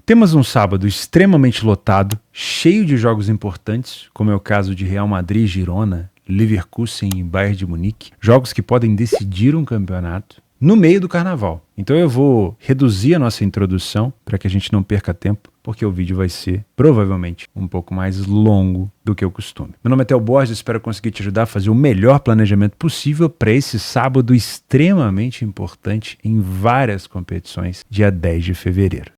Temos um sábado extremamente lotado, cheio de jogos importantes, como é o caso de Real Madrid, Girona, Leverkusen e Bayern de Munique, jogos que podem decidir um campeonato, no meio do carnaval. Então eu vou reduzir a nossa introdução para que a gente não perca tempo, porque o vídeo vai ser, provavelmente, um pouco mais longo do que o costume. Meu nome é Theo Borges, espero conseguir te ajudar a fazer o melhor planejamento possível para esse sábado extremamente importante em várias competições, dia 10 de fevereiro.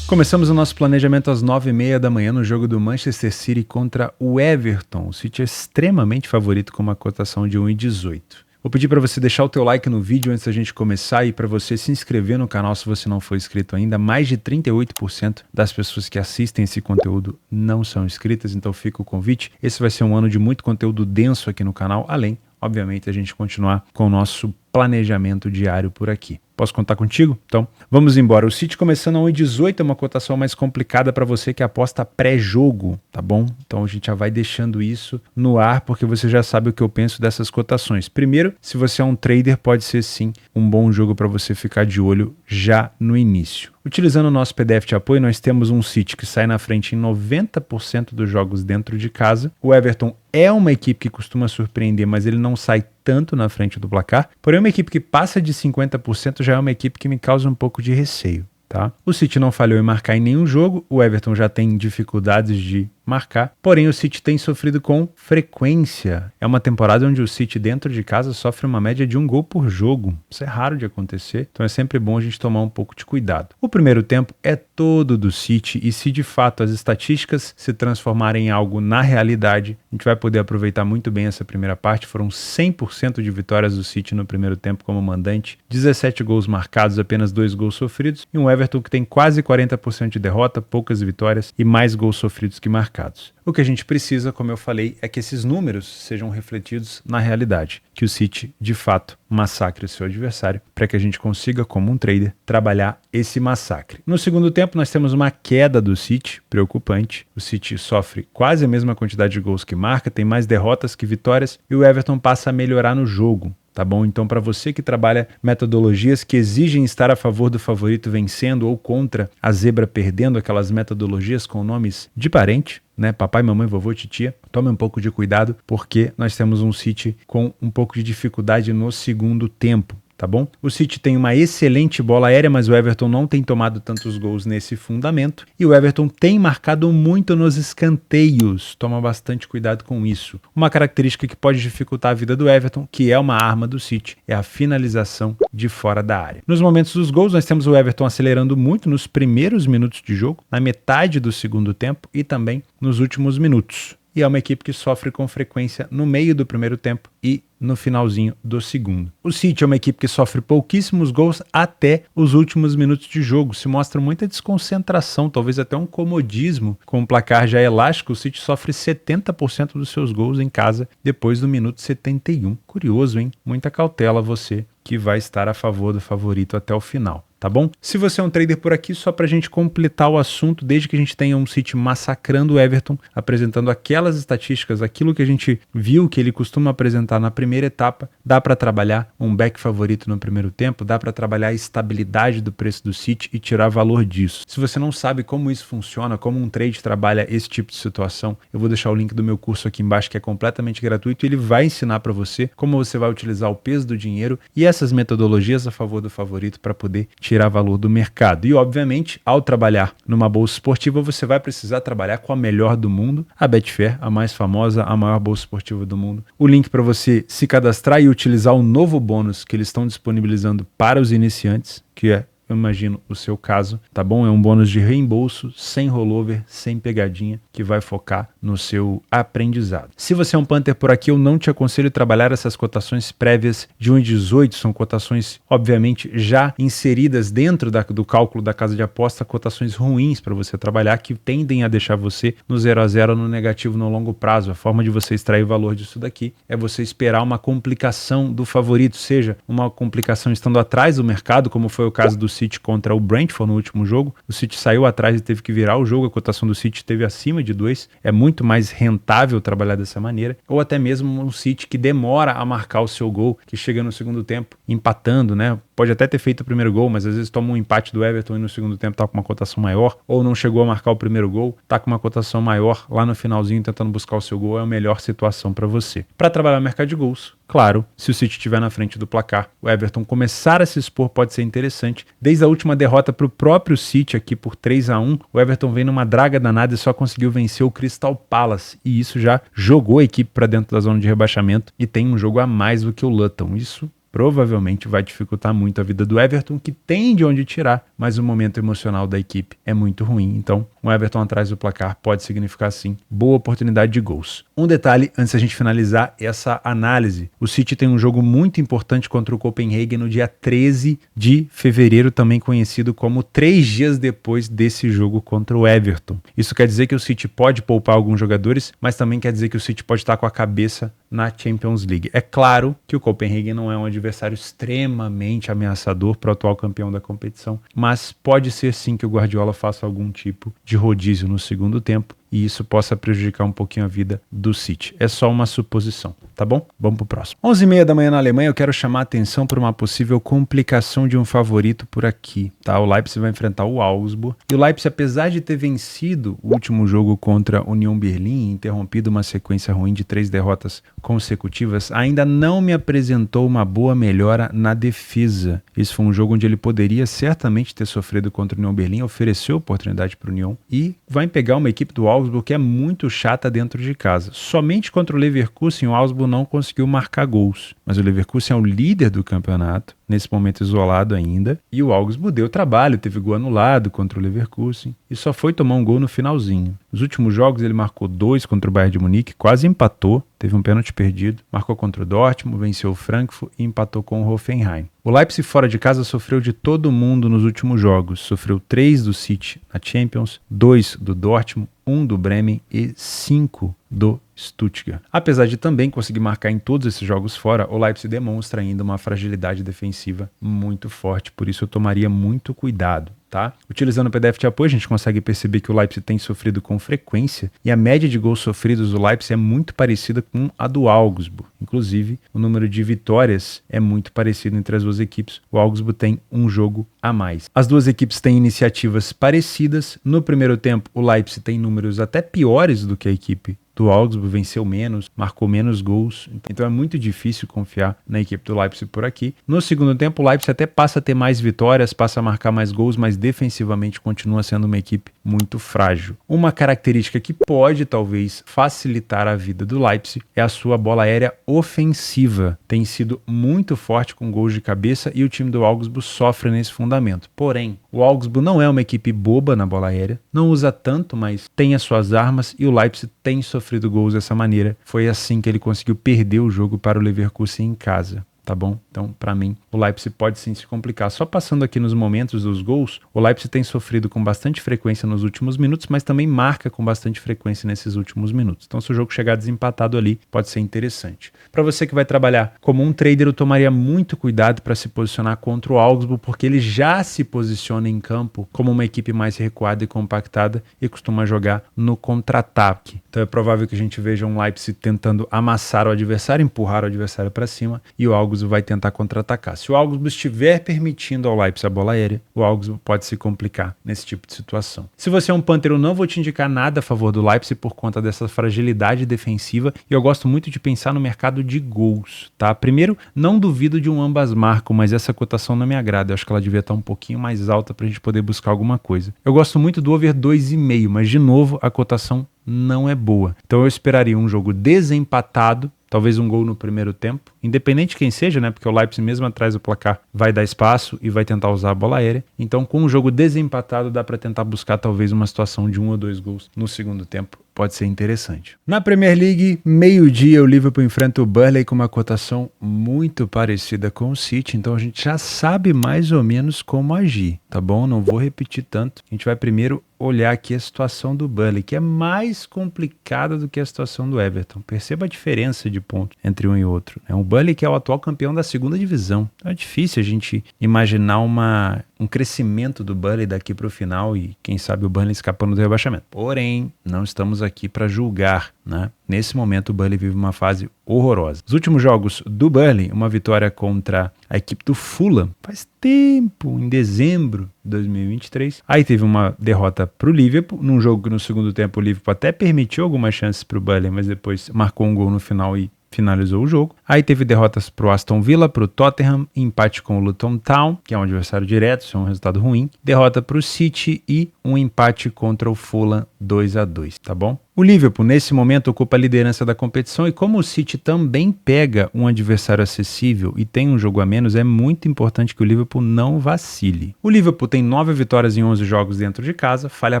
Começamos o nosso planejamento às 9h30 da manhã no jogo do Manchester City contra o Everton. O City é extremamente favorito com uma cotação de 1,18. Vou pedir para você deixar o teu like no vídeo antes da gente começar e para você se inscrever no canal se você não for inscrito ainda. Mais de 38% das pessoas que assistem esse conteúdo não são inscritas, então fica o convite. Esse vai ser um ano de muito conteúdo denso aqui no canal, além, obviamente, a gente continuar com o nosso planejamento diário por aqui. Posso contar contigo? Então, vamos embora. O City começando a 1,18 é uma cotação mais complicada para você que aposta pré-jogo, tá bom? Então a gente já vai deixando isso no ar, porque você já sabe o que eu penso dessas cotações. Primeiro, se você é um trader, pode ser sim um bom jogo para você ficar de olho já no início. Utilizando o nosso PDF de apoio, nós temos um City que sai na frente em 90% dos jogos dentro de casa. O Everton é uma equipe que costuma surpreender, mas ele não sai tanto na frente do placar. Porém, uma equipe que passa de 50% já é uma equipe que me causa um pouco de receio. Tá? O City não falhou em marcar em nenhum jogo, o Everton já tem dificuldades de marcar, porém o City tem sofrido com frequência. É uma temporada onde o City dentro de casa sofre uma média de 1 gol por jogo. Isso é raro de acontecer, então é sempre bom a gente tomar um pouco de cuidado. O primeiro tempo é todo do City e se de fato as estatísticas se transformarem em algo na realidade, a gente vai poder aproveitar muito bem essa primeira parte. Foram 100% de vitórias do City no primeiro tempo como mandante, 17 gols marcados, apenas 2 gols sofridos, e um Everton que tem quase 40% de derrota, poucas vitórias e mais gols sofridos que marcados. O que a gente precisa, como eu falei, é que esses números sejam refletidos na realidade, que o City, de fato, massacre o seu adversário, para que a gente consiga, como um trader, trabalhar esse massacre. No segundo tempo, nós temos uma queda do City, preocupante. O City sofre quase a mesma quantidade de gols que marca, tem mais derrotas que vitórias, e o Everton passa a melhorar no jogo. Tá bom? Então, para você que trabalha metodologias que exigem estar a favor do favorito vencendo ou contra a zebra perdendo, aquelas metodologias com nomes de parente, né? Papai, mamãe, vovô, titia, tome um pouco de cuidado, porque nós temos um City com um pouco de dificuldade no segundo tempo. Tá bom? O City tem uma excelente bola aérea, mas o Everton não tem tomado tantos gols nesse fundamento. E o Everton tem marcado muito nos escanteios. Toma bastante cuidado com isso. Uma característica que pode dificultar a vida do Everton, que é uma arma do City, é a finalização de fora da área. Nos momentos dos gols, nós temos o Everton acelerando muito nos primeiros minutos de jogo, na metade do segundo tempo e também nos últimos minutos. E é uma equipe que sofre com frequência no meio do primeiro tempo e no finalzinho do segundo. O City é uma equipe que sofre pouquíssimos gols até os últimos minutos de jogo. Se mostra muita desconcentração, talvez até um comodismo. Com o placar já elástico, o City sofre 70% dos seus gols em casa depois do minuto 71. Curioso, hein? Muita cautela você que vai estar a favor do favorito até o final. Tá bom? Se você é um trader por aqui, só pra gente completar o assunto, desde que a gente tenha um City massacrando o Everton, apresentando aquelas estatísticas, aquilo que a gente viu que ele costuma apresentar na primeira etapa, dá pra trabalhar um back favorito no primeiro tempo, dá pra trabalhar a estabilidade do preço do City e tirar valor disso. Se você não sabe como isso funciona, como um trade trabalha esse tipo de situação, eu vou deixar o link do meu curso aqui embaixo, que é completamente gratuito, e ele vai ensinar pra você como você vai utilizar o peso do dinheiro e essas metodologias a favor do favorito para poder tirar valor do mercado. E, obviamente, ao trabalhar numa bolsa esportiva, você vai precisar trabalhar com a melhor do mundo, a Betfair, a mais famosa, a maior bolsa esportiva do mundo. O link para você se cadastrar e utilizar o novo bônus que eles estão disponibilizando para os iniciantes, que é, eu imagino, o seu caso, tá bom? É um bônus de reembolso, sem rollover, sem pegadinha, que vai focar no seu aprendizado. Se você é um punter por aqui, eu não te aconselho a trabalhar essas cotações prévias de 1,18, são cotações, obviamente, já inseridas dentro do cálculo da casa de aposta, cotações ruins para você trabalhar, que tendem a deixar você no 0 a 0 no negativo no longo prazo. A forma de você extrair valor disso daqui é você esperar uma complicação do favorito, seja uma complicação estando atrás do mercado, como foi o caso do City contra o Brentford no último jogo. O City saiu atrás e teve que virar o jogo, a cotação do City esteve acima de 2. É muito mais rentável trabalhar dessa maneira. Ou até mesmo um City que demora a marcar o seu gol, que chega no segundo tempo empatando, né? Pode até ter feito o primeiro gol, mas às vezes toma um empate do Everton e no segundo tempo tá com uma cotação maior, ou não chegou a marcar o primeiro gol, tá com uma cotação maior lá no finalzinho tentando buscar o seu gol, é a melhor situação para você. Para trabalhar no mercado de gols, claro, se o City estiver na frente do placar, o Everton começar a se expor pode ser interessante. Desde a última derrota para o próprio City aqui por 3-1, o Everton vem numa draga danada e só conseguiu vencer o Crystal Palace, e isso já jogou a equipe para dentro da zona de rebaixamento e tem um jogo a mais do que o Luton. Isso provavelmente vai dificultar muito a vida do Everton, que tem de onde tirar, mas o momento emocional da equipe é muito ruim. Então, um Everton atrás do placar pode significar, sim, boa oportunidade de gols. Um detalhe, antes da gente finalizar essa análise, o City tem um jogo muito importante contra o Copenhagen no dia 13 de fevereiro, também conhecido como 3 dias depois desse jogo contra o Everton. Isso quer dizer que o City pode poupar alguns jogadores, mas também quer dizer que o City pode estar com a cabeça na Champions League. É claro que o Copenhagen não é um adversário extremamente ameaçador para o atual campeão da competição, mas pode ser sim que o Guardiola faça algum tipo de rodízio no segundo tempo e isso possa prejudicar um pouquinho a vida do City. É só uma suposição, tá bom? Vamos pro próximo. 11h30 da manhã na Alemanha, eu quero chamar a atenção para uma possível complicação de um favorito por aqui, tá? O Leipzig vai enfrentar o Augsburg, e o Leipzig, apesar de ter vencido o último jogo contra a Union Berlin e interrompido uma sequência ruim de 3 derrotas consecutivas, ainda não me apresentou uma boa melhora na defesa. Esse foi um jogo onde ele poderia certamente ter sofrido contra o Union Berlin, ofereceu oportunidade para o Union e vai pegar uma equipe do Augsburg que é muito chata dentro de casa. Somente contra o Leverkusen o Augsburg não conseguiu marcar gols, mas o Leverkusen é o líder do campeonato, nesse momento isolado ainda, e o Augsburg deu trabalho, teve gol anulado contra o Leverkusen e só foi tomar um gol no finalzinho. Nos últimos jogos ele marcou 2 contra o Bayern de Munique, quase empatou, teve um pênalti perdido, marcou contra o Dortmund, venceu o Frankfurt e empatou com o Hoffenheim. O Leipzig fora de casa sofreu de todo mundo nos últimos jogos, sofreu 3 do City na Champions, 2 do Dortmund, 1 do Bremen e 5 do Stuttgart. Apesar de também conseguir marcar em todos esses jogos fora, o Leipzig demonstra ainda uma fragilidade defensiva muito forte, por isso eu tomaria muito cuidado. Tá? Utilizando o PDF de apoio, a gente consegue perceber que o Leipzig tem sofrido com frequência e a média de gols sofridos do Leipzig é muito parecida com a do Augsburg. Inclusive, o número de vitórias é muito parecido entre as duas equipes. O Augsburg tem um jogo a mais. As duas equipes têm iniciativas parecidas. No primeiro tempo, o Leipzig tem números até piores do que a equipe do Augsburg, venceu menos, marcou menos gols, então é muito difícil confiar na equipe do Leipzig por aqui. No segundo tempo, o Leipzig até passa a ter mais vitórias, passa a marcar mais gols, mas defensivamente continua sendo uma equipe muito frágil. Uma característica que pode talvez facilitar a vida do Leipzig é a sua bola aérea ofensiva. Tem sido muito forte com gols de cabeça e o time do Augsburg sofre nesse fundamento. Porém, o Augsburg não é uma equipe boba na bola aérea, não usa tanto, mas tem as suas armas e o Leipzig tem sofrido gols dessa maneira. Foi assim que ele conseguiu perder o jogo para o Leverkusen em casa. Tá bom? Então, para mim, o Leipzig pode sim se complicar. Só passando aqui nos momentos dos gols, o Leipzig tem sofrido com bastante frequência nos últimos minutos, mas também marca com bastante frequência nesses últimos minutos. Então, se o jogo chegar desempatado ali, pode ser interessante. Para você que vai trabalhar como um trader, eu tomaria muito cuidado para se posicionar contra o Augsburg, porque ele já se posiciona em campo como uma equipe mais recuada e compactada e costuma jogar no contra-ataque. Então, é provável que a gente veja um Leipzig tentando amassar o adversário, empurrar o adversário para cima e o Augsburg vai tentar contra-atacar. Se o Augsburg estiver permitindo ao Leipzig a bola aérea, o Augsburg pode se complicar nesse tipo de situação. Se você é um Panther, eu não vou te indicar nada a favor do Leipzig por conta dessa fragilidade defensiva e eu gosto muito de pensar no mercado de gols, tá? Primeiro, não duvido de um ambas marcam, mas essa cotação não me agrada. Eu acho que ela devia estar um pouquinho mais alta para a gente poder buscar alguma coisa. Eu gosto muito do over 2,5, mas de novo a cotação não é boa. Então eu esperaria um jogo desempatado, talvez um gol no primeiro tempo, independente de quem seja, né? Porque o Leipzig mesmo atrás do placar vai dar espaço e vai tentar usar a bola aérea. Então com um jogo desempatado dá para tentar buscar talvez uma situação de 1 ou 2 gols no segundo tempo. Pode ser interessante. Na Premier League, meio-dia, o Liverpool enfrenta o Burnley com uma cotação muito parecida com o City, então a gente já sabe mais ou menos como agir, tá bom? Não vou repetir tanto. A gente vai primeiro olhar aqui a situação do Burnley, que é mais complicada do que a situação do Everton. Perceba a diferença de pontos entre um e outro, né? O Burnley, que é o atual campeão da segunda divisão. Então é difícil a gente imaginar um crescimento do Burnley daqui para o final e quem sabe o Burnley escapando do rebaixamento. Porém, não estamos aqui para julgar, né? Nesse momento o Burnley vive uma fase horrorosa. Os últimos jogos do Burnley, uma vitória contra a equipe do Fulham, faz tempo, em dezembro de 2023. Aí teve uma derrota para o Liverpool, num jogo que no segundo tempo o Liverpool até permitiu algumas chances para o Burnley, mas depois marcou um gol no final e finalizou o jogo. Aí teve derrotas para o Aston Villa, para o Tottenham, empate com o Luton Town, que é um adversário direto, isso é um resultado ruim. Derrota para o City e um empate contra o Fulham 2-2, tá bom? O Liverpool, nesse momento, ocupa a liderança da competição e como o City também pega um adversário acessível e tem um jogo a menos, é muito importante que o Liverpool não vacile. O Liverpool tem 9 vitórias em 11 jogos dentro de casa, falha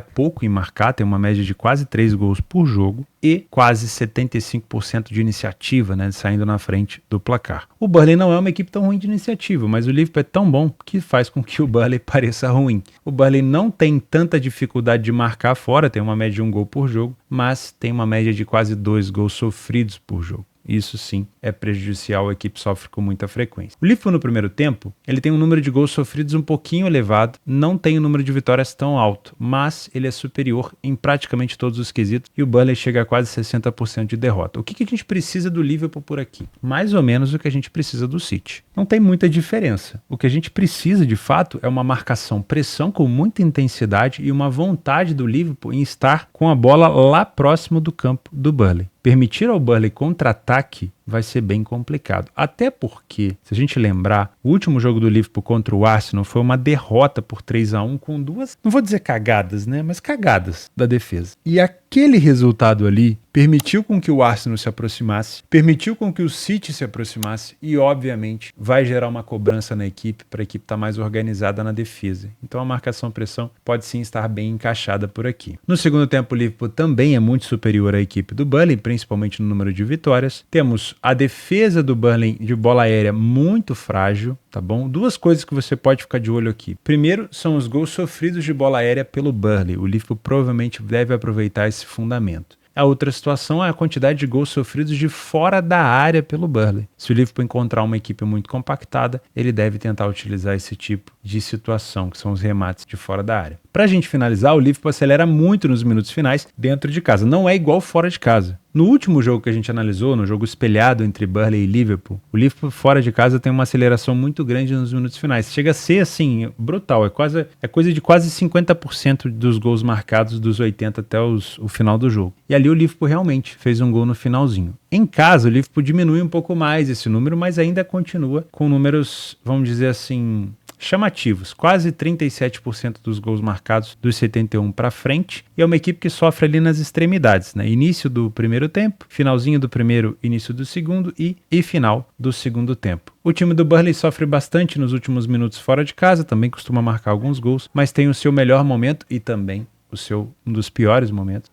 pouco em marcar, tem uma média de quase 3 gols por jogo e quase 75% de iniciativa, né, saindo na frente do placar. O Burnley não é uma equipe tão ruim de iniciativa, mas o Liverpool é tão bom que faz com que o Burnley pareça ruim. O Burnley não tem tanta dificuldade de marcar fora, tem uma média de 1 gol por jogo, mas tem uma média de quase 2 gols sofridos por jogo. Isso sim é prejudicial, a equipe sofre com muita frequência. O Liverpool no primeiro tempo, ele tem um número de gols sofridos um pouquinho elevado, não tem um número de vitórias tão alto, mas ele é superior em praticamente todos os quesitos e o Burnley chega a quase 60% de derrota. O que a gente precisa do Liverpool por aqui? Mais ou menos o que a gente precisa do City. Não tem muita diferença. O que a gente precisa de fato é uma marcação, pressão com muita intensidade e uma vontade do Liverpool em estar com a bola lá próximo do campo do Burnley. Permitir ao Burnley contra-ataque vai ser bem complicado. Até porque, se a gente lembrar, o último jogo do Liverpool contra o Arsenal foi uma derrota por 3-1 com duas, não vou dizer cagadas, né, mas cagadas da defesa. E aquele resultado ali permitiu com que o Arsenal se aproximasse, permitiu com que o City se aproximasse e, obviamente, vai gerar uma cobrança na equipe para a equipe estar mais organizada na defesa. Então a marcação-pressão pode sim estar bem encaixada por aqui. No segundo tempo, o Liverpool também é muito superior à equipe do Burnley, principalmente no número de vitórias. Temos a defesa do Burnley de bola aérea muito frágil, tá bom? Duas coisas que você pode ficar de olho aqui. Primeiro, são os gols sofridos de bola aérea pelo Burnley. O Liverpool provavelmente deve aproveitar esse fundamento. A outra situação é a quantidade de gols sofridos de fora da área pelo Burnley. Se o Liverpool encontrar uma equipe muito compactada, ele deve tentar utilizar esse tipo de situação, que são os remates de fora da área. Para a gente finalizar, o Liverpool acelera muito nos minutos finais dentro de casa. Não é igual fora de casa. No último jogo que a gente analisou, no jogo espelhado entre Burnley e Liverpool, o Liverpool fora de casa tem uma aceleração muito grande nos minutos finais. Chega a ser, assim, brutal. É coisa de quase 50% dos gols marcados dos 80 até o final do jogo. E ali o Liverpool realmente fez um gol no finalzinho. Em casa, o Liverpool diminui um pouco mais esse número, mas ainda continua com números, vamos dizer assim, chamativos, quase 37% dos gols marcados dos 71 para frente, e é uma equipe que sofre ali nas extremidades, né? Início do primeiro tempo, finalzinho do primeiro, início do segundo e final do segundo tempo. O time do Burnley sofre bastante nos últimos minutos fora de casa, também costuma marcar alguns gols, mas tem o seu melhor momento e também um dos piores momentos,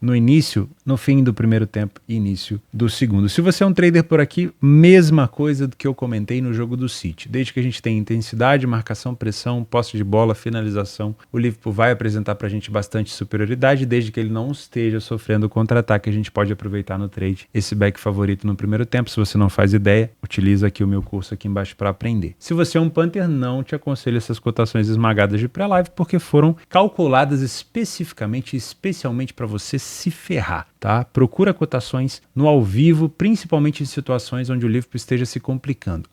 no fim do primeiro tempo e início do segundo. Se você é um trader por aqui, mesma coisa do que eu comentei no jogo do City. Desde que a gente tenha intensidade, marcação, pressão, posse de bola, finalização, o Liverpool vai apresentar pra gente bastante superioridade, desde que ele não esteja sofrendo contra-ataque. A gente pode aproveitar no trade esse back favorito no primeiro tempo. Se você não faz ideia, utiliza aqui o meu curso aqui embaixo para aprender. Se você é um punter, não te aconselho essas cotações esmagadas de pré-live, porque foram calculadas especialmente para você se ferrar, tá? Procura cotações no ao vivo, principalmente em situações onde o Liverpool esteja se complicando.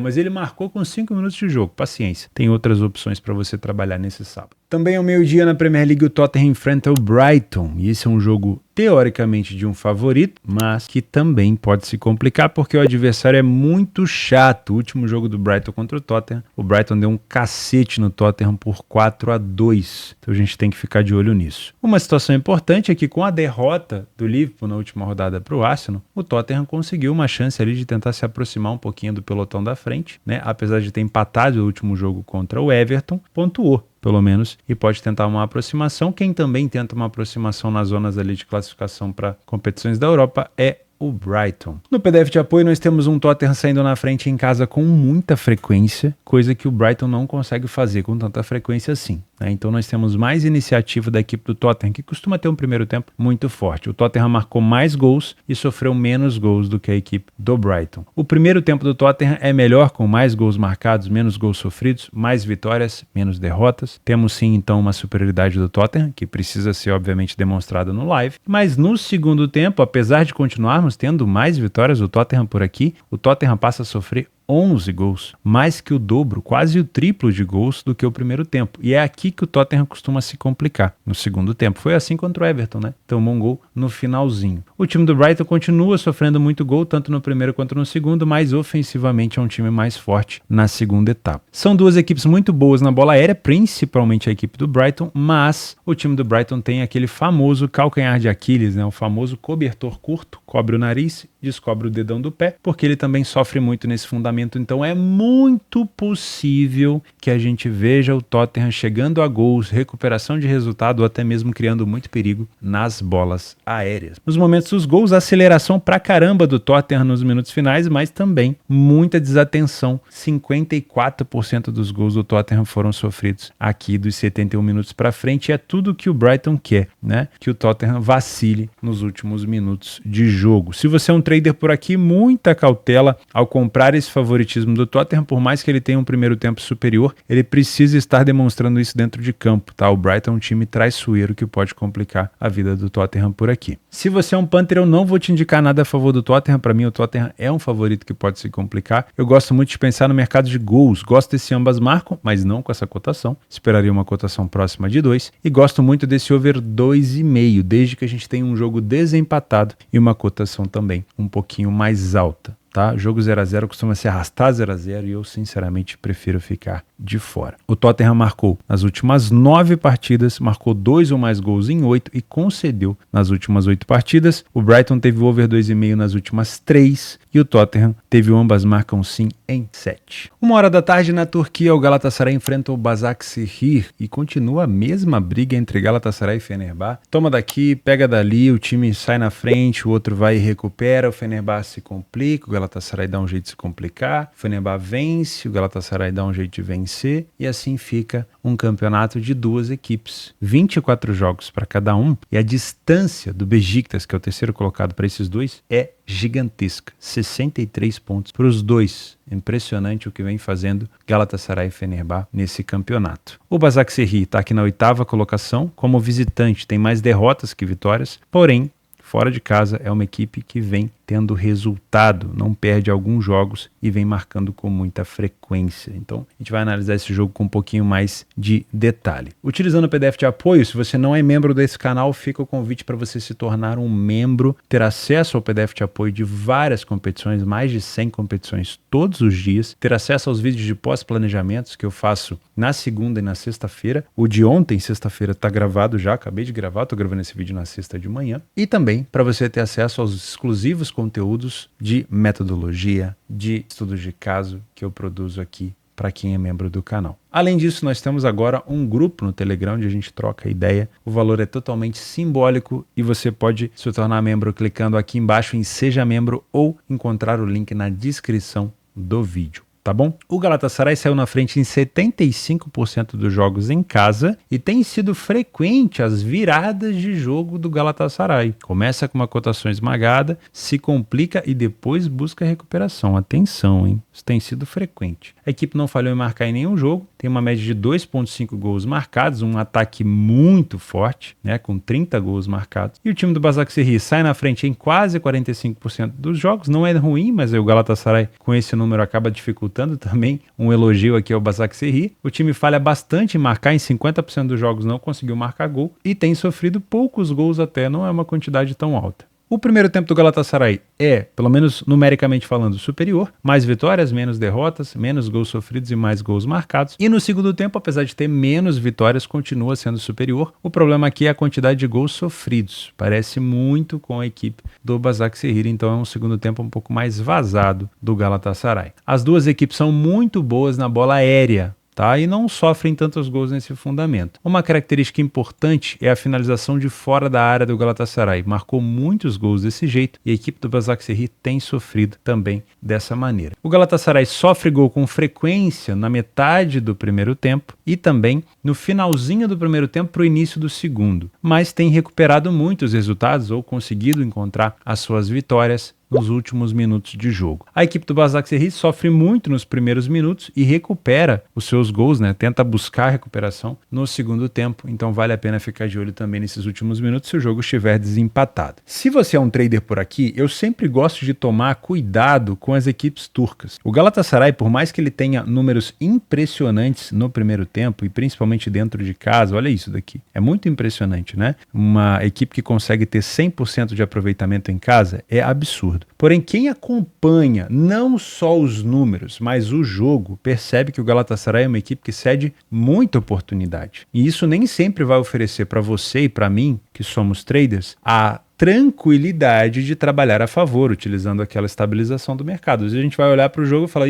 Mas ele marcou com 5 minutos de jogo, paciência. Tem outras opções para você trabalhar nesse sábado. Também ao meio-dia na Premier League o Tottenham enfrenta o Brighton, e esse é um jogo teoricamente de um favorito, mas que também pode se complicar porque o adversário é muito chato. O último jogo do Brighton contra o Tottenham, o Brighton deu um cacete no Tottenham por 4-2, então a gente tem que ficar de olho nisso. Uma situação importante é que com a derrota do Liverpool na última rodada para o Arsenal, o Tottenham conseguiu uma chance ali de tentar se aproximar um pouquinho do pelotão da frente, né? Apesar de ter empatado o último jogo contra o Everton, pontuou pelo menos, e pode tentar uma aproximação. Quem também tenta uma aproximação nas zonas ali de classificação para competições da Europa é o Brighton. No PDF de apoio nós temos um Tottenham saindo na frente em casa com muita frequência, coisa que o Brighton não consegue fazer com tanta frequência assim. né? Então nós temos mais iniciativa da equipe do Tottenham, que costuma ter um primeiro tempo muito forte. O Tottenham marcou mais gols e sofreu menos gols do que a equipe do Brighton. O primeiro tempo do Tottenham é melhor, com mais gols marcados, menos gols sofridos, mais vitórias, menos derrotas. Temos sim então uma superioridade do Tottenham, que precisa ser obviamente demonstrada no live, mas no segundo tempo, apesar de continuarmos tendo mais vitórias do Tottenham por aqui, o Tottenham passa a sofrer 11 gols, mais que o dobro, quase o triplo de gols do que o primeiro tempo. E é aqui que o Tottenham costuma se complicar, no segundo tempo. Foi assim contra o Everton, né? Tomou um gol no finalzinho. O time do Brighton continua sofrendo muito gol, tanto no primeiro quanto no segundo, mas ofensivamente é um time mais forte na segunda etapa. São duas equipes muito boas na bola aérea, principalmente a equipe do Brighton, mas o time do Brighton tem aquele famoso calcanhar de Aquiles, né? O famoso cobertor curto, cobre o nariz, descobre o dedão do pé, porque ele também sofre muito nesse fundamento. Então é muito possível que a gente veja o Tottenham chegando a gols, recuperação de resultado ou até mesmo criando muito perigo nas bolas aéreas. Nos momentos dos gols, aceleração pra caramba do Tottenham nos minutos finais, mas também muita desatenção. 54% dos gols do Tottenham foram sofridos aqui dos 71 minutos pra frente, e é tudo que o Brighton quer, né? Que o Tottenham vacile nos últimos minutos de jogo. Se você é um trader por aqui, muita cautela ao comprar esse favoritismo do Tottenham, por mais que ele tenha um primeiro tempo superior, ele precisa estar demonstrando isso dentro de campo, tá? O Brighton é um time traiçoeiro que pode complicar a vida do Tottenham por aqui. Se você é um Panther, eu não vou te indicar nada a favor do Tottenham. Para mim, o Tottenham é um favorito que pode se complicar. Eu gosto muito de pensar no mercado de gols. Gosto desse ambas marcam, mas não com essa cotação. Esperaria uma cotação próxima de 2. E gosto muito desse over 2,5, desde que a gente tenha um jogo desempatado e uma cotação também um pouquinho mais alta. Tá? Jogo 0x0 costuma se arrastar 0x0 e eu sinceramente prefiro ficar de fora. O Tottenham marcou nas últimas 9 partidas, marcou 2 ou mais gols em 8 e concedeu nas últimas 8 partidas. O Brighton teve o over 2,5 nas últimas 3 e o Tottenham teve o ambas marcam sim em 7. 1h da tarde na Turquia, o Galatasaray enfrenta o Başakşehir e continua a mesma briga entre Galatasaray e Fenerbahçe. Toma daqui, pega dali, o time sai na frente, o outro vai e recupera, o Fenerbahçe se complica, o Galatasaray dá um jeito de se complicar, o Fenerbahçe vence, o Galatasaray dá um jeito de vencer e assim fica um campeonato de duas equipes. 24 jogos para cada um e a distância do Beşiktaş, que é o terceiro colocado para esses dois, é gigantesca. 63 pontos para os dois. Impressionante o que vem fazendo Galatasaray e Fenerbahçe nesse campeonato. O Başakşehir está aqui na 8ª colocação. Como visitante tem mais derrotas que vitórias, porém fora de casa é uma equipe que vem tendo resultado, não perde alguns jogos e vem marcando com muita frequência. Então, a gente vai analisar esse jogo com um pouquinho mais de detalhe. Utilizando o PDF de apoio, se você não é membro desse canal, fica o convite para você se tornar um membro, ter acesso ao PDF de apoio de várias competições, mais de 100 competições todos os dias, ter acesso aos vídeos de pós-planejamentos que eu faço na segunda e na sexta-feira. O de ontem, sexta-feira, está gravado já, acabei de gravar, estou gravando esse vídeo na sexta de manhã. E também para você ter acesso aos exclusivos conteúdos de metodologia, de estudos de caso que eu produzo aqui para quem é membro do canal. Além disso, nós temos agora um grupo no Telegram onde a gente troca ideia. O valor é totalmente simbólico e você pode se tornar membro clicando aqui embaixo em Seja Membro ou encontrar o link na descrição do vídeo. Tá bom? O Galatasaray saiu na frente em 75% dos jogos em casa e tem sido frequente as viradas de jogo do Galatasaray. Começa com uma cotação esmagada, se complica e depois busca recuperação. Atenção, hein? Isso tem sido frequente. A equipe não falhou em marcar em nenhum jogo, tem uma média de 2,5 gols marcados, um ataque muito forte, né, com 30 gols marcados. E o time do Başakşehir sai na frente em quase 45% dos jogos. Não é ruim, mas o Galatasaray com esse número acaba dificultando também. Um elogio aqui ao Başakşehir. O time falha bastante em marcar, em 50% dos jogos não conseguiu marcar gol e tem sofrido poucos gols até, não é uma quantidade tão alta. O primeiro tempo do Galatasaray é, pelo menos numericamente falando, superior. Mais vitórias, menos derrotas, menos gols sofridos e mais gols marcados. E no segundo tempo, apesar de ter menos vitórias, continua sendo superior. O problema aqui é a quantidade de gols sofridos. Parece muito com a equipe do Başakşehir, então é um segundo tempo um pouco mais vazado do Galatasaray. As duas equipes são muito boas na bola aérea. tá? E não sofrem tantos gols nesse fundamento. Uma característica importante é a finalização de fora da área do Galatasaray. Marcou muitos gols desse jeito e a equipe do Başakşehir tem sofrido também dessa maneira. O Galatasaray sofre gol com frequência na metade do primeiro tempo e também no finalzinho do primeiro tempo para o início do segundo, mas tem recuperado muitos resultados ou conseguido encontrar as suas vitórias nos últimos minutos de jogo. A equipe do Başakşehir sofre muito nos primeiros minutos e recupera os seus gols, né? Tenta buscar a recuperação no segundo tempo, então vale a pena ficar de olho também nesses últimos minutos se o jogo estiver desempatado. Se você é um trader por aqui, eu sempre gosto de tomar cuidado com as equipes turcas. O Galatasaray, por mais que ele tenha números impressionantes no primeiro tempo e principalmente dentro de casa, olha isso daqui, é muito impressionante, né? Uma equipe que consegue ter 100% de aproveitamento em casa é absurdo. Porém, quem acompanha não só os números, mas o jogo, percebe que o Galatasaray é uma equipe que cede muita oportunidade. E isso nem sempre vai oferecer para você e para mim, que somos traders, a tranquilidade de trabalhar a favor, utilizando aquela estabilização do mercado. Às vezes a gente vai olhar para o jogo e falar,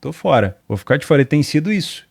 tô fora, vou ficar de fora. E tem sido isso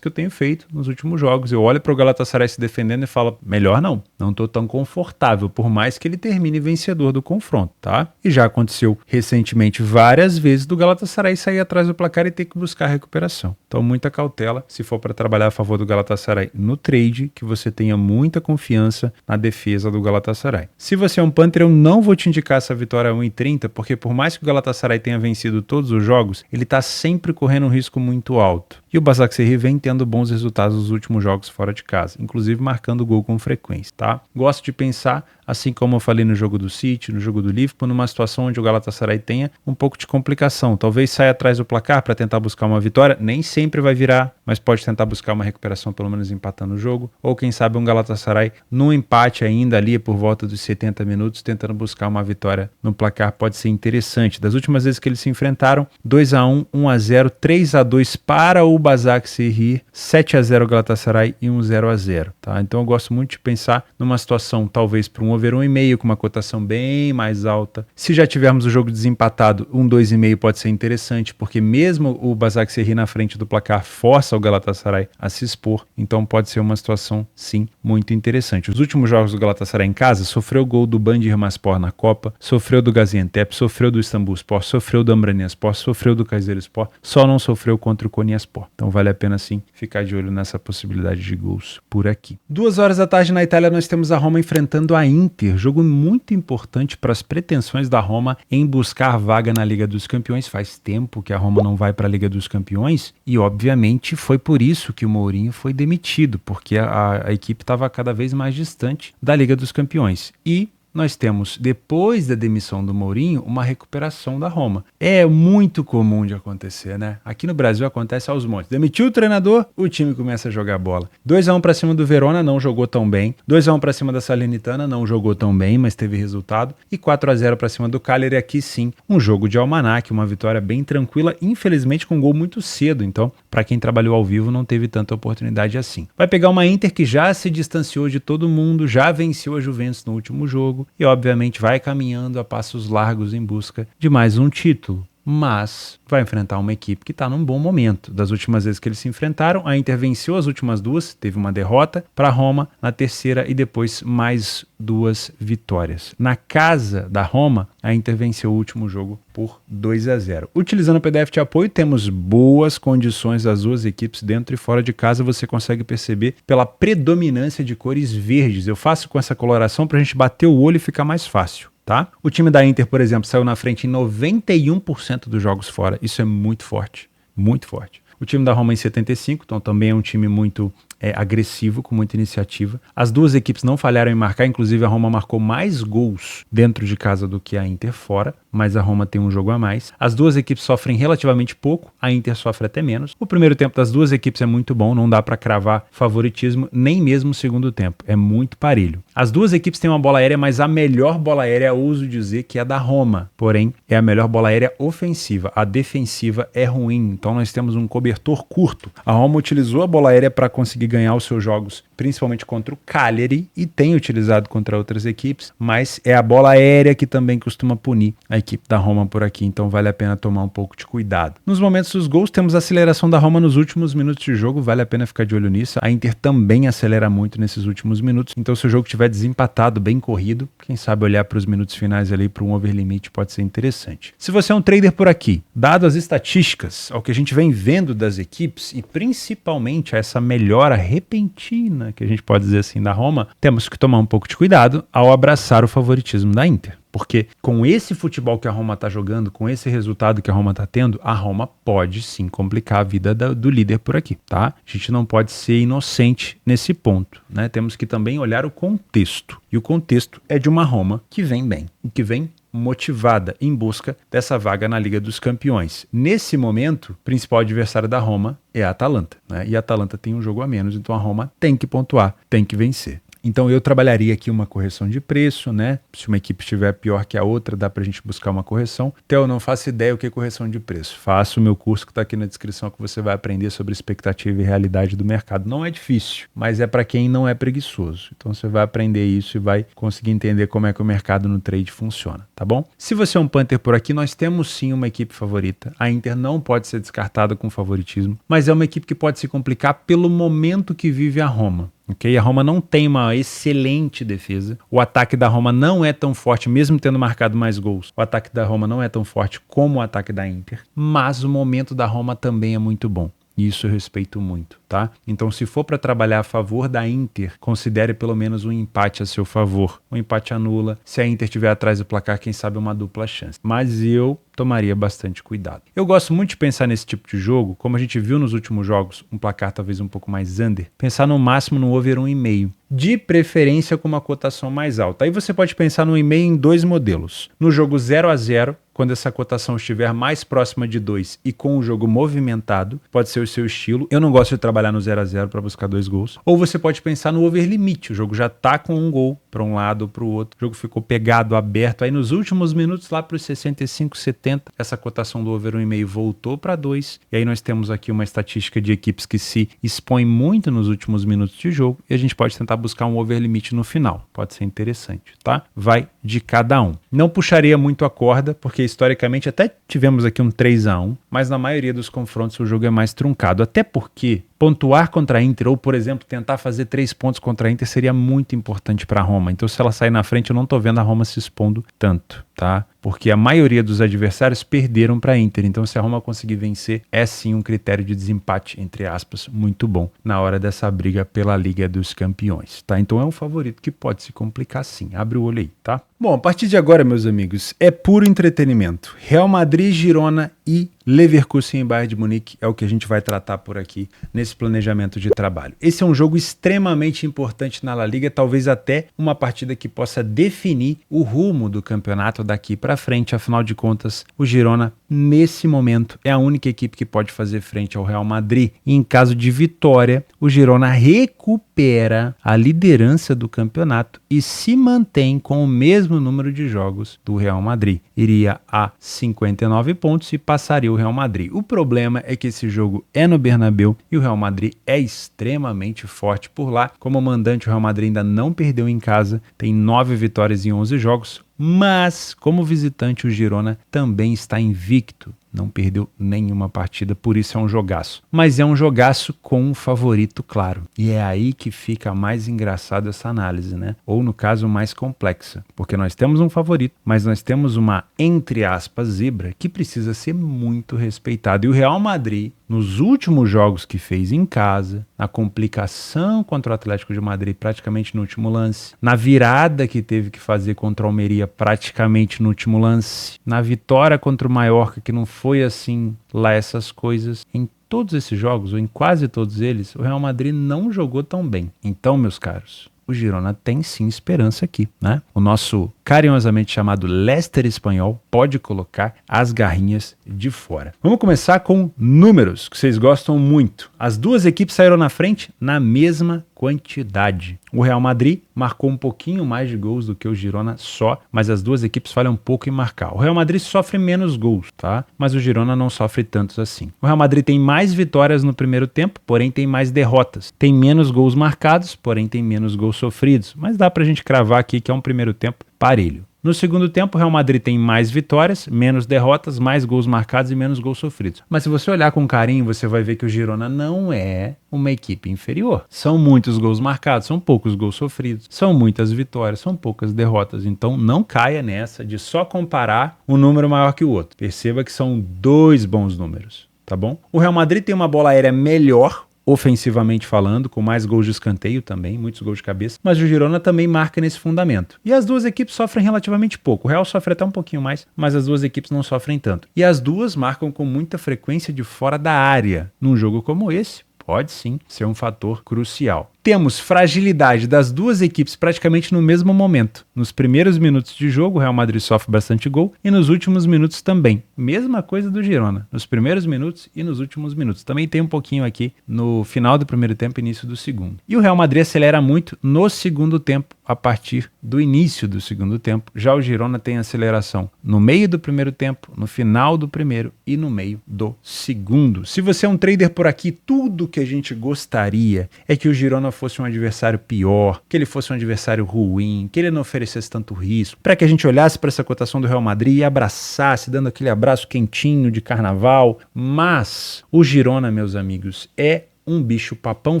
que eu tenho feito nos últimos jogos. Eu olho para o Galatasaray se defendendo e falo, melhor não estou tão confortável, por mais que ele termine vencedor do confronto, tá? E já aconteceu recentemente várias vezes do Galatasaray sair atrás do placar e ter que buscar recuperação. Então muita cautela se for para trabalhar a favor do Galatasaray no trade, que você tenha muita confiança na defesa do Galatasaray. Se você é um punter, eu não vou te indicar essa vitória a 1,30, porque por mais que o Galatasaray tenha vencido todos os jogos, ele está sempre correndo um risco muito alto. E o Başakşehir vem tendo bons resultados nos últimos jogos fora de casa, inclusive marcando gol com frequência, tá? Gosto de pensar, assim como eu falei no jogo do City, no jogo do Liverpool, numa situação onde o Galatasaray tenha um pouco de complicação. Talvez saia atrás do placar para tentar buscar uma vitória, nem sempre vai virar, mas pode tentar buscar uma recuperação, pelo menos empatando o jogo. Ou quem sabe um Galatasaray num empate ainda ali por volta dos 70 minutos, tentando buscar uma vitória no placar, pode ser interessante. Das últimas vezes que eles se enfrentaram, 2-1, 1-0, 3-2 para o Başakşehir, 7-0 Galatasaray e 1-0, tá? Então eu gosto muito de pensar numa situação talvez para um over 1,5 com uma cotação bem mais alta. Se já tivermos o jogo desempatado, 2,5 pode ser interessante, porque mesmo o Başakşehir na frente do placar força o Galatasaray a se expor, então pode ser uma situação sim muito interessante. Os últimos jogos do Galatasaray em casa sofreu gol do Bandırmaspor na Copa, sofreu do Gaziantep, sofreu do Istanbulspor, sofreu do Amranyaspor, sofreu do Kayserispor, só não sofreu contra o Konyaspor. Então vale a pena sim ficar de olho nessa possibilidade de gols por aqui. 2 horas da tarde na Itália nós temos a Roma enfrentando a Inter, jogo muito importante para as pretensões da Roma em buscar vaga na Liga dos Campeões. Faz tempo que a Roma não vai para a Liga dos Campeões e obviamente foi por isso que o Mourinho foi demitido, porque a equipe estava cada vez mais distante da Liga dos Campeões. E nós temos, depois da demissão do Mourinho, uma recuperação da Roma. É muito comum de acontecer, né? Aqui no Brasil acontece aos montes. Demitiu o treinador, o time começa a jogar bola. 2-1 para cima do Verona, não jogou tão bem. 2-1 para cima da Salernitana, não jogou tão bem, mas teve resultado. E 4-0 para cima do Cagliari, aqui sim, um jogo de almanaque, uma vitória bem tranquila, infelizmente com um gol muito cedo. Então, para quem trabalhou ao vivo, não teve tanta oportunidade assim. Vai pegar uma Inter que já se distanciou de todo mundo, já venceu a Juventus no último jogo, e obviamente vai caminhando a passos largos em busca de mais um título. Mas vai enfrentar uma equipe que está num bom momento. Das últimas vezes que eles se enfrentaram, a Inter venceu as últimas duas, teve uma derrota para a Roma na terceira e depois mais 2 vitórias. Na casa da Roma, a Inter venceu o último jogo por 2-0. Utilizando o PDF de apoio, temos boas condições das duas equipes dentro e fora de casa. Você consegue perceber pela predominância de cores verdes. Eu faço com essa coloração para a gente bater o olho e ficar mais fácil. Tá? O time da Inter, por exemplo, saiu na frente em 91% dos jogos fora. Isso é muito forte, muito forte. O time da Roma em 75%, então também é um time muito agressivo, com muita iniciativa. As duas equipes não falharam em marcar, inclusive a Roma marcou mais gols dentro de casa do que a Inter fora, mas a Roma tem um jogo a mais. As duas equipes sofrem relativamente pouco, a Inter sofre até menos. O primeiro tempo das duas equipes é muito bom, não dá para cravar favoritismo, nem mesmo o segundo tempo, é muito parelho. As duas equipes têm uma bola aérea, mas a melhor bola aérea, eu ouso dizer que é a da Roma, porém é a melhor bola aérea ofensiva, a defensiva é ruim, então nós temos um cobertor curto. A Roma utilizou a bola aérea para conseguir ganhar os seus jogos, principalmente contra o Cagliari, e tem utilizado contra outras equipes, mas é a bola aérea que também costuma punir a equipe da Roma por aqui, então vale a pena tomar um pouco de cuidado. Nos momentos dos gols, temos a aceleração da Roma nos últimos minutos de jogo, vale a pena ficar de olho nisso. A Inter também acelera muito nesses últimos minutos, então se o jogo estiver desempatado, bem corrido, quem sabe olhar para os minutos finais ali para um over limit pode ser interessante. Se você é um trader por aqui, dado as estatísticas, ao que a gente vem vendo das equipes e principalmente a essa melhora repentina, que a gente pode dizer assim, da Roma, temos que tomar um pouco de cuidado ao abraçar o favoritismo da Inter. Porque com esse futebol que a Roma está jogando, com esse resultado que a Roma está tendo, a Roma pode sim complicar a vida do líder por aqui, tá? A gente não pode ser inocente nesse ponto, né? Temos que também olhar o contexto. E o contexto é de uma Roma que vem bem, que vem motivada em busca dessa vaga na Liga dos Campeões. Nesse momento, o principal adversário da Roma é a Atalanta, né? E a Atalanta tem um jogo a menos, então a Roma tem que pontuar, tem que vencer. Então eu trabalharia aqui uma correção de preço, né? Se uma equipe estiver pior que a outra, dá pra gente buscar uma correção. Então eu não faço ideia o que é correção de preço. Faço o meu curso que está aqui na descrição, que você vai aprender sobre expectativa e realidade do mercado. Não é difícil, mas é para quem não é preguiçoso. Então você vai aprender isso e vai conseguir entender como é que o mercado no trade funciona, tá bom? Se você é um punter por aqui, nós temos sim uma equipe favorita. A Inter não pode ser descartada com favoritismo, mas é uma equipe que pode se complicar pelo momento que vive a Roma. Okay? A Roma não tem uma excelente defesa. O ataque da Roma não é tão forte, mesmo tendo marcado mais gols. O ataque da Roma não é tão forte como o ataque da Inter. Mas o momento da Roma também é muito bom. E isso eu respeito muito, tá? Então, se for para trabalhar a favor da Inter, considere pelo menos um empate a seu favor. Um empate anula. Se a Inter estiver atrás do placar, quem sabe uma dupla chance. Mas eu tomaria bastante cuidado. Eu gosto muito de pensar nesse tipo de jogo, como a gente viu nos últimos jogos, um placar talvez um pouco mais under, pensar no máximo no over 1,5. De preferência com uma cotação mais alta. Aí você pode pensar no 1,5 em dois modelos. No jogo 0-0, quando essa cotação estiver mais próxima de 2 e com o jogo movimentado, pode ser o seu estilo. Eu não gosto de trabalhar no 0-0 para buscar 2 gols. Ou você pode pensar no over limite. O jogo já tá com um gol para um lado ou para o outro. O jogo ficou pegado, aberto. Aí nos últimos minutos, lá para os 65, 70, essa cotação do over 1,5 voltou para 2. E aí nós temos aqui uma estatística de equipes que se expõem muito nos últimos minutos de jogo. E a gente pode tentar buscar um over limite no final. Pode ser interessante, tá? Vai de cada um. Não puxaria muito a corda, porque historicamente até tivemos aqui um 3-1, mas na maioria dos confrontos o jogo é mais truncado. Até porque pontuar contra a Inter, ou por exemplo, tentar fazer 3 pontos contra a Inter seria muito importante para a Roma. Então se ela sair na frente, eu não tô vendo a Roma se expondo tanto, tá? Porque a maioria dos adversários perderam para a Inter. Então se a Roma conseguir vencer, é sim um critério de desempate, entre aspas, muito bom na hora dessa briga pela Liga dos Campeões, tá? Então é um favorito que pode se complicar sim. Abre o olho aí, tá? Bom, a partir de agora, meus amigos, é puro entretenimento. Real Madrid, Girona e Leverkusen e Bayern de Munique é o que a gente vai tratar por aqui nesse planejamento de trabalho. Esse é um jogo extremamente importante na La Liga, talvez até uma partida que possa definir o rumo do campeonato daqui para frente. Afinal de contas, o Girona, nesse momento, é a única equipe que pode fazer frente ao Real Madrid. E em caso de vitória, o Girona recupera a liderança do campeonato e se mantém com o mesmo número de jogos do Real Madrid. Iria a 59 pontos e passaria o Real Madrid. O problema é que esse jogo é no Bernabéu e o Real Madrid é extremamente forte por lá. Como mandante, o Real Madrid ainda não perdeu em casa, tem 9 vitórias em 11 jogos, mas como visitante o Girona também está invicto. Não perdeu nenhuma partida, por isso é um jogaço. Mas é um jogaço com um favorito claro. E é aí que fica mais engraçado essa análise, né? Ou no caso mais complexa. Porque nós temos um favorito, mas nós temos uma, entre aspas, zebra que precisa ser muito respeitada. E o Real Madrid, nos últimos jogos que fez em casa, na complicação contra o Atlético de Madrid praticamente no último lance, na virada que teve que fazer contra o Almeria praticamente no último lance, na vitória contra o Mallorca, que não foi assim lá essas coisas, em todos esses jogos, ou em quase todos eles, o Real Madrid não jogou tão bem. Então, meus caros, o Girona tem sim esperança aqui, né? O nosso carinhosamente chamado Leicester espanhol pode colocar as garrinhas de fora. Vamos começar com números, que vocês gostam muito. As duas equipes saíram na frente na mesma quantidade. O Real Madrid marcou um pouquinho mais de gols do que o Girona só, mas as duas equipes falham um pouco em marcar. O Real Madrid sofre menos gols, tá? Mas o Girona não sofre tantos assim. O Real Madrid tem mais vitórias no primeiro tempo, porém tem mais derrotas. Tem menos gols marcados, porém tem menos gols sofridos. Mas dá pra gente cravar aqui que é um primeiro tempo parelho. No segundo tempo, o Real Madrid tem mais vitórias, menos derrotas, mais gols marcados e menos gols sofridos. Mas se você olhar com carinho, você vai ver que o Girona não é uma equipe inferior. São muitos gols marcados, são poucos gols sofridos, são muitas vitórias, são poucas derrotas. Então não caia nessa de só comparar um número maior que o outro. Perceba que são dois bons números, tá bom? O Real Madrid tem uma bola aérea melhor, ofensivamente falando, com mais gols de escanteio também, muitos gols de cabeça, mas o Girona também marca nesse fundamento. E as duas equipes sofrem relativamente pouco. O Real sofre até um pouquinho mais, mas as duas equipes não sofrem tanto. E as duas marcam com muita frequência de fora da área. Num jogo como esse, pode sim ser um fator crucial. Temos fragilidade das duas equipes praticamente no mesmo momento. Nos primeiros minutos de jogo, o Real Madrid sofre bastante gol e nos últimos minutos também. Mesma coisa do Girona, nos primeiros minutos e nos últimos minutos. Também tem um pouquinho aqui no final do primeiro tempo e início do segundo. E o Real Madrid acelera muito no segundo tempo, a partir do início do segundo tempo. Já o Girona tem aceleração no meio do primeiro tempo, no final do primeiro e no meio do segundo. Se você é um trader por aqui, tudo que a gente gostaria é que o Girona fosse um adversário pior, que ele fosse um adversário ruim, que ele não oferecesse tanto risco, para que a gente olhasse para essa cotação do Real Madrid e abraçasse, dando aquele abraço quentinho de carnaval. Mas o Girona, meus amigos, é um bicho papão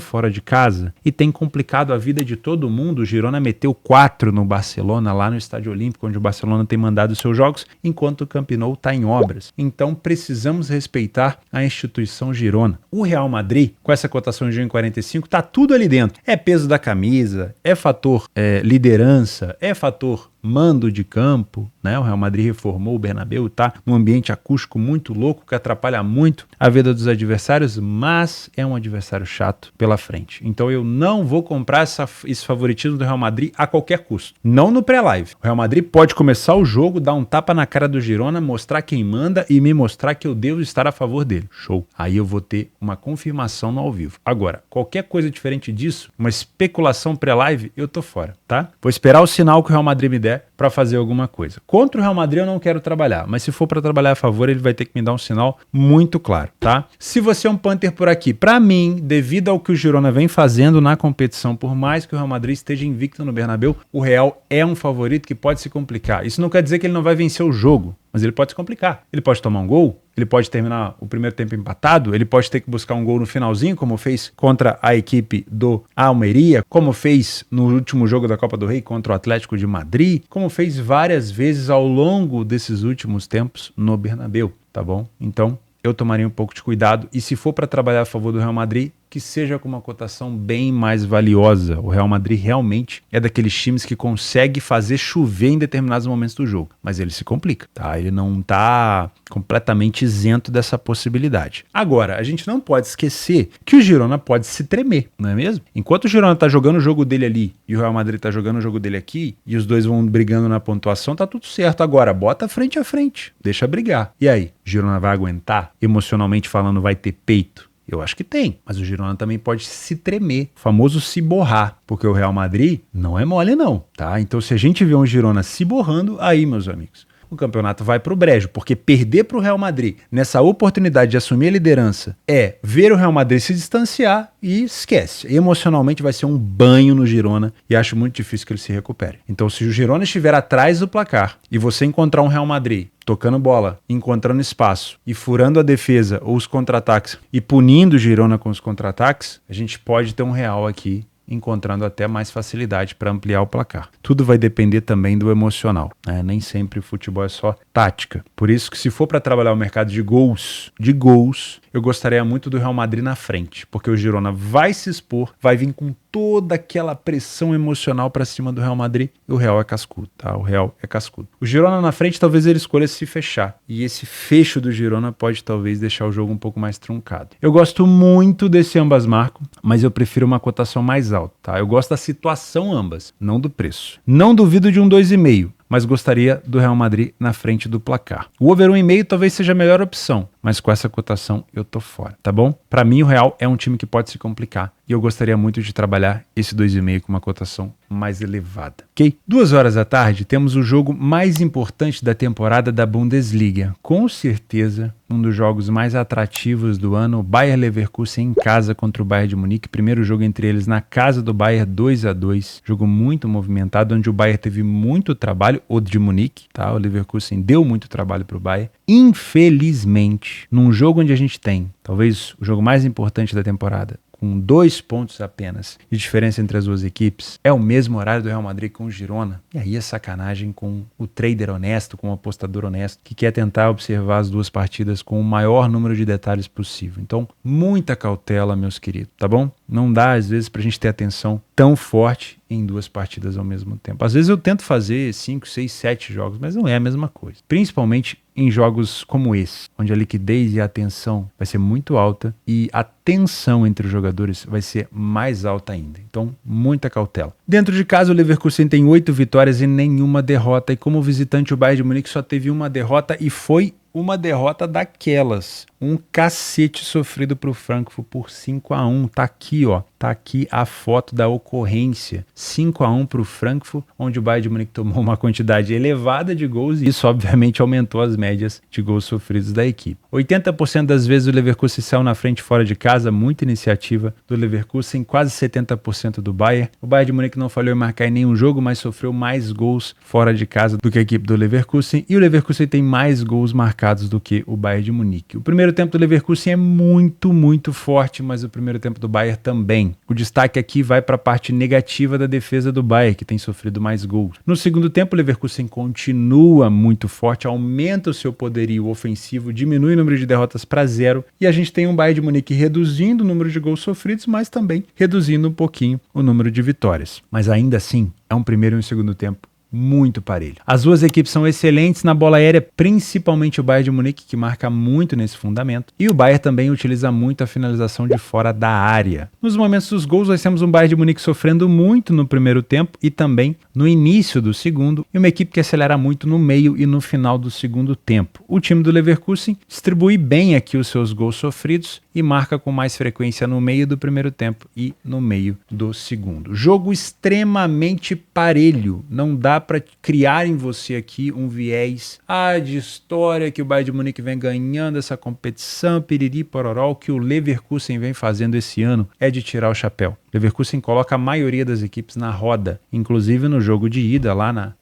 fora de casa e tem complicado a vida de todo mundo. O Girona meteu 4 no Barcelona, lá no Estádio Olímpico, onde o Barcelona tem mandado seus jogos, enquanto o Camp Nou está em obras. Então precisamos respeitar a instituição Girona. O Real Madrid, com essa cotação de 1,45, tá tudo ali dentro. É peso da camisa, é fator liderança, é fator mando de campo, né? O Real Madrid reformou o Bernabéu, tá num ambiente acústico muito louco que atrapalha muito a vida dos adversários, mas é um adversário chato pela frente. Então eu não vou comprar esse favoritismo do Real Madrid a qualquer custo. Não no pré-live. O Real Madrid pode começar o jogo, dar um tapa na cara do Girona, mostrar quem manda e me mostrar que eu devo estar a favor dele. Show. Aí eu vou ter uma confirmação no ao vivo. Agora, qualquer coisa diferente disso, uma especulação pré-live, eu tô fora, tá? Vou esperar o sinal que o Real Madrid me der para fazer alguma coisa. Contra o Real Madrid eu não quero trabalhar, mas se for para trabalhar a favor, ele vai ter que me dar um sinal muito claro, tá? Se você é um punter por aqui, para mim, devido ao que o Girona vem fazendo na competição, por mais que o Real Madrid esteja invicto no Bernabéu, o Real é um favorito que pode se complicar. Isso não quer dizer que ele não vai vencer o jogo, mas ele pode se complicar. Ele pode tomar um gol, ele pode terminar o primeiro tempo empatado, ele pode ter que buscar um gol no finalzinho, como fez contra a equipe do Almeria, como fez no último jogo da Copa do Rei contra o Atlético de Madrid, como fez várias vezes ao longo desses últimos tempos no Bernabéu, tá bom? Então, eu tomaria um pouco de cuidado e se for para trabalhar a favor do Real Madrid, que seja com uma cotação bem mais valiosa. O Real Madrid realmente é daqueles times que consegue fazer chover em determinados momentos do jogo, mas ele se complica, tá? Ele não tá completamente isento dessa possibilidade. Agora, a gente não pode esquecer que o Girona pode se tremer, não é mesmo? Enquanto o Girona tá jogando o jogo dele ali e o Real Madrid tá jogando o jogo dele aqui e os dois vão brigando na pontuação, tá tudo certo. Agora, bota frente a frente, deixa brigar. E aí, o Girona vai aguentar? Emocionalmente falando, vai ter peito? Eu acho que tem, mas o Girona também pode se tremer, o famoso se borrar, porque o Real Madrid não é mole não, tá? Então se a gente vê um Girona se borrando, aí, meus amigos, o campeonato vai pro brejo, porque perder pro Real Madrid nessa oportunidade de assumir a liderança é ver o Real Madrid se distanciar e esquece. Emocionalmente vai ser um banho no Girona e acho muito difícil que ele se recupere. Então se o Girona estiver atrás do placar e você encontrar um Real Madrid tocando bola, encontrando espaço e furando a defesa ou os contra-ataques e punindo o Girona com os contra-ataques, a gente pode ter um Real aqui encontrando até mais facilidade para ampliar o placar. Tudo vai depender também do emocional, né? Nem sempre o futebol é só tática. Por isso que se for para trabalhar o mercado de gols, eu gostaria muito do Real Madrid na frente, porque o Girona vai se expor, vai vir com toda aquela pressão emocional para cima do Real Madrid e o Real é cascudo, tá? O Real é cascudo. O Girona na frente, talvez ele escolha se fechar e esse fecho do Girona pode talvez deixar o jogo um pouco mais truncado. Eu gosto muito desse ambas marcam, mas eu prefiro uma cotação mais alta, tá? Eu gosto da situação ambas, não do preço. Não duvido de um 2,5, mas gostaria do Real Madrid na frente do placar. O over 1,5 talvez seja a melhor opção, mas com essa cotação eu tô fora, tá bom? Para mim o Real é um time que pode se complicar e eu gostaria muito de trabalhar esse 2,5 com uma cotação mais elevada, ok? 2 horas da tarde temos o jogo mais importante da temporada da Bundesliga, com certeza um dos jogos mais atrativos do ano, o Bayer Leverkusen em casa contra o Bayern de Munique, primeiro jogo entre eles na casa do Bayern, 2-2, jogo muito movimentado, onde o Bayern teve muito trabalho, o de Munique, tá? O Leverkusen deu muito trabalho para o Bayern. Infelizmente, num jogo onde a gente tem, talvez o jogo mais importante da temporada, com 2 pontos apenas de diferença entre as duas equipes, é o mesmo horário do Real Madrid com o Girona. E aí é sacanagem com o trader honesto, com o apostador honesto, que quer tentar observar as duas partidas com o maior número de detalhes possível. Então, muita cautela, meus queridos, tá bom? Não dá, às vezes, pra gente ter atenção tão forte em 2 partidas ao mesmo tempo. Às vezes eu tento fazer 5, 6, 7 jogos, mas não é a mesma coisa. Principalmente em jogos como esse, onde a liquidez e a atenção vai ser muito alta e a tensão entre os jogadores vai ser mais alta ainda. Então, muita cautela. Dentro de casa, o Leverkusen tem 8 vitórias e nenhuma derrota. E como visitante, o Bayern de Munique só teve uma derrota e foi uma derrota daquelas. Um cacete sofrido para o Frankfurt por 5-1. Tá aqui, ó. Tá aqui a foto da ocorrência. 5-1 para o Frankfurt, onde o Bayern de Munique tomou uma quantidade elevada de gols e isso, obviamente, aumentou as médias de gols sofridos da equipe. 80% das vezes o Leverkusen saiu na frente fora de casa, muita iniciativa do Leverkusen, quase 70% do Bayern. O Bayern de Munique não falhou em marcar em nenhum jogo, mas sofreu mais gols fora de casa do que a equipe do Leverkusen. E o Leverkusen tem mais gols marcados do que o Bayern de Munique. O primeiro tempo do Leverkusen é muito, muito forte, mas o primeiro tempo do Bayern também. O destaque aqui vai para a parte negativa da defesa do Bayern, que tem sofrido mais gols. No segundo tempo, o Leverkusen continua muito forte, aumenta o seu poderio ofensivo, diminui o número de derrotas para 0, e a gente tem um Bayern de Munique reduzindo o número de gols sofridos, mas também reduzindo um pouquinho o número de vitórias. Mas ainda assim, é um primeiro e um segundo tempo muito parelho. As duas equipes são excelentes na bola aérea, principalmente o Bayern de Munique, que marca muito nesse fundamento, e o Bayern também utiliza muito a finalização de fora da área. Nos momentos dos gols, nós temos um Bayern de Munique sofrendo muito no primeiro tempo e também no início do segundo, e uma equipe que acelera muito no meio e no final do segundo tempo. O time do Leverkusen distribui bem aqui os seus gols sofridos e marca com mais frequência no meio do primeiro tempo e no meio do segundo. Jogo extremamente parelho, não dá para criar em você aqui um viés de história que o Bayern de Munique vem ganhando essa competição, piriri pororó. O que o Leverkusen vem fazendo esse ano é de tirar o chapéu. Leverkusen coloca a maioria das equipes na roda, inclusive no jogo de ida,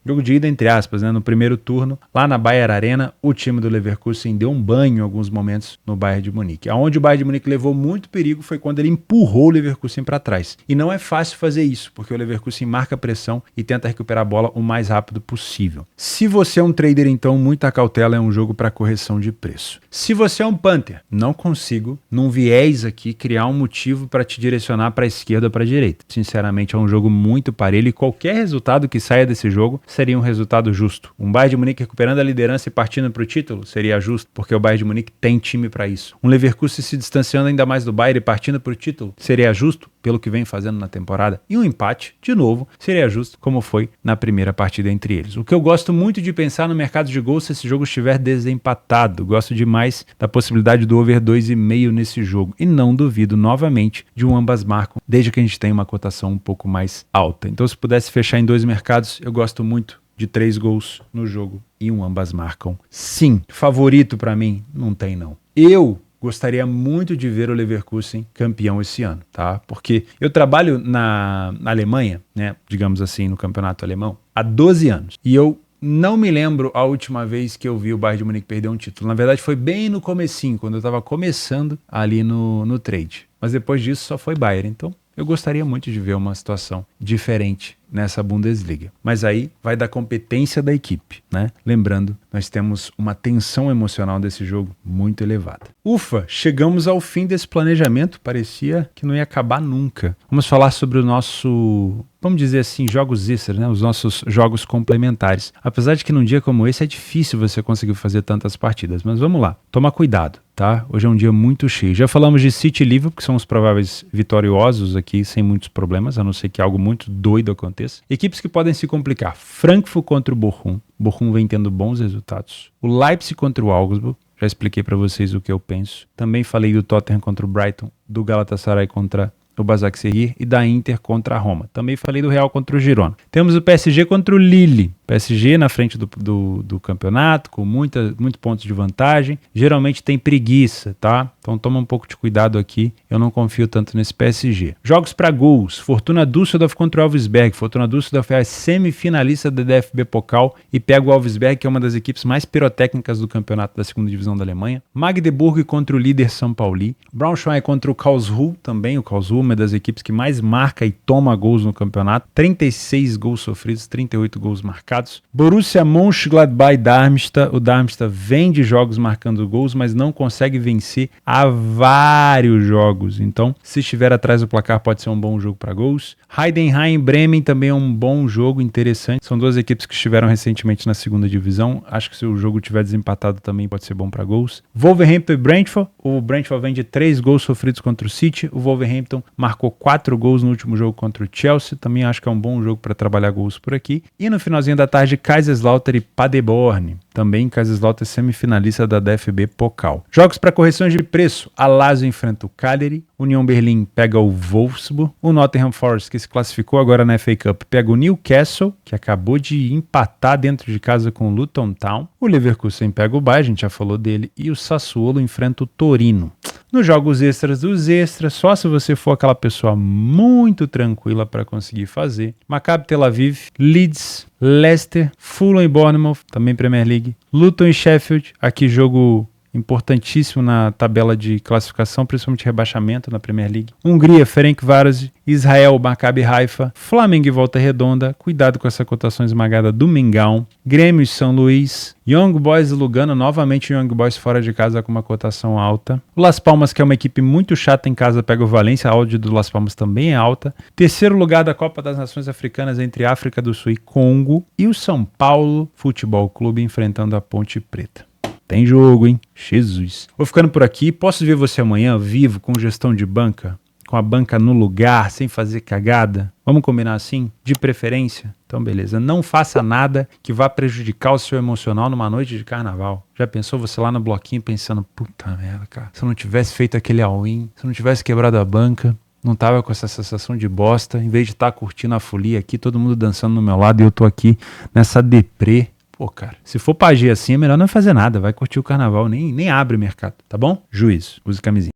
jogo de ida entre aspas, né, no primeiro turno, lá na Bayer Arena, o time do Leverkusen deu um banho em alguns momentos no Bayern de Munique. Aonde o Bayern de Munique levou muito perigo foi quando ele empurrou o Leverkusen para trás. E não é fácil fazer isso, porque o Leverkusen marca pressão e tenta recuperar a bola o mais rápido possível. Se você é um trader, então, muita cautela, é um jogo para correção de preço. Se você é um punter, não consigo, num viés aqui, criar um motivo para te direcionar para a esquerda ou para a direita. Sinceramente, é um jogo muito parelho e qualquer resultado que saia desse jogo seria um resultado justo. Um Bayern de Munique recuperando a liderança e partindo para o título seria justo, porque o Bayern de Munique tem time para isso. Um Leverkusen se distanciando ainda mais do Bayern e partindo para o título seria justo, pelo que vem fazendo na temporada. E um empate, de novo, seria justo, como foi na primeira partida entre eles. O que eu gosto muito de pensar no mercado de gols se esse jogo estiver desempatado. Gosto demais da possibilidade do over 2,5 nesse jogo. E não duvido novamente de um ambas marcam, desde que a gente tenha uma cotação um pouco mais alta. Então, se pudesse fechar em 2 mercados, eu gosto muito de 3 gols no jogo e um ambas marcam. Sim, favorito para mim, não tem não. Eu gostaria muito de ver o Leverkusen campeão esse ano, tá? Porque eu trabalho na Alemanha, né, digamos assim, no campeonato alemão, há 12 anos. E eu não me lembro a última vez que eu vi o Bayern de Munique perder um título. Na verdade, foi bem no comecinho, quando eu estava começando ali no trade. Mas depois disso só foi Bayern. Então, eu gostaria muito de ver uma situação diferente nessa Bundesliga. Mas aí vai da competência da equipe, né? Lembrando, nós temos uma tensão emocional desse jogo muito elevada. Ufa, chegamos ao fim desse planejamento. Parecia que não ia acabar nunca. Vamos falar sobre o nosso, vamos dizer assim, jogos extras, né? Os nossos jogos complementares. Apesar de que num dia como esse é difícil você conseguir fazer tantas partidas. Mas vamos lá, toma cuidado, tá? Hoje é um dia muito cheio. Já falamos de City e Liverpool, que são os prováveis vitoriosos aqui, sem muitos problemas, a não ser que algo muito doido aconteça. Equipes que podem se complicar. Frankfurt contra o Bochum. Bochum vem tendo bons resultados. O Leipzig contra o Augsburg. Já expliquei para vocês o que eu penso. Também falei do Tottenham contra o Brighton, do Galatasaray contra o Başakşehir e da Inter contra a Roma. Também falei do Real contra o Girona. Temos o PSG contra o Lille. PSG na frente do campeonato, com muitos pontos de vantagem. Geralmente tem preguiça, tá? Então toma um pouco de cuidado aqui. Eu não confio tanto nesse PSG. Jogos para gols. Fortuna Düsseldorf contra o Wolfsberg. Fortuna Düsseldorf é a semifinalista da DFB Pokal e pega o Wolfsberg, que é uma das equipes mais pirotécnicas do campeonato da segunda divisão da Alemanha. Magdeburg contra o líder São Paulo. Braunschweig contra o Karlsruhe, também o Karlsruhe, uma das equipes que mais marca e toma gols no campeonato. 36 gols sofridos, 38 gols marcados. Borussia Mönchengladbach e Darmstadt. O Darmstadt vem de jogos marcando gols, mas não consegue vencer há vários jogos. Então, se estiver atrás do placar, pode ser um bom jogo para gols. Heidenheim e Bremen também é um bom jogo, interessante. São duas equipes que estiveram recentemente na segunda divisão. Acho que se o jogo tiver desempatado também pode ser bom para gols. Wolverhampton e Brentford. O Brentford vem de 3 gols sofridos contra o City. O Wolverhampton marcou 4 gols no último jogo contra o Chelsea. Também acho que é um bom jogo para trabalhar gols por aqui. E no finalzinho da tarde, Kaiserslautern e Paderborn. Também Kaiserslautern semifinalista da DFB Pokal. Jogos para correções de preço. A Lazio enfrenta o Cagliari. União Berlim pega o Wolfsburg. O Nottingham Forest, que se classificou agora na FA Cup, pega o Newcastle, que acabou de empatar dentro de casa com o Luton Town. O Leverkusen pega o Bayern, a gente já falou dele. E o Sassuolo enfrenta o Torino. Nos jogos extras dos extras, só se você for aquela pessoa muito tranquila para conseguir fazer. Maccabi Tel Aviv, Leeds, Leicester, Fulham e Bournemouth, também Premier League. Luton e Sheffield, aqui jogo importantíssimo na tabela de classificação, principalmente rebaixamento na Premier League. Hungria, Ferencváros, Israel, Maccabi Haifa, Flamengo e Volta Redonda, cuidado com essa cotação esmagada do Mengão, Grêmio e São Luís, Young Boys e Lugano, novamente o Young Boys fora de casa com uma cotação alta. O Las Palmas, que é uma equipe muito chata em casa, pega o Valência, a odd do Las Palmas também é alta. Terceiro lugar da Copa das Nações Africanas entre África do Sul e Congo. E o São Paulo Futebol Clube enfrentando a Ponte Preta. Tem jogo, hein? Jesus. Vou ficando por aqui. Posso ver você amanhã vivo com gestão de banca? Com a banca no lugar, sem fazer cagada? Vamos combinar assim? De preferência? Então beleza. Não faça nada que vá prejudicar o seu emocional numa noite de carnaval. Já pensou você lá no bloquinho pensando, puta merda, cara, se eu não tivesse feito aquele all-in, se eu não tivesse quebrado a banca, não tava com essa sensação de bosta, em vez de estar curtindo a folia aqui, todo mundo dançando no meu lado e eu tô aqui nessa deprê. Pô, cara, se for pra agir assim, é melhor não fazer nada. Vai curtir o carnaval, nem abre o mercado, tá bom? Juízo, use camisinha.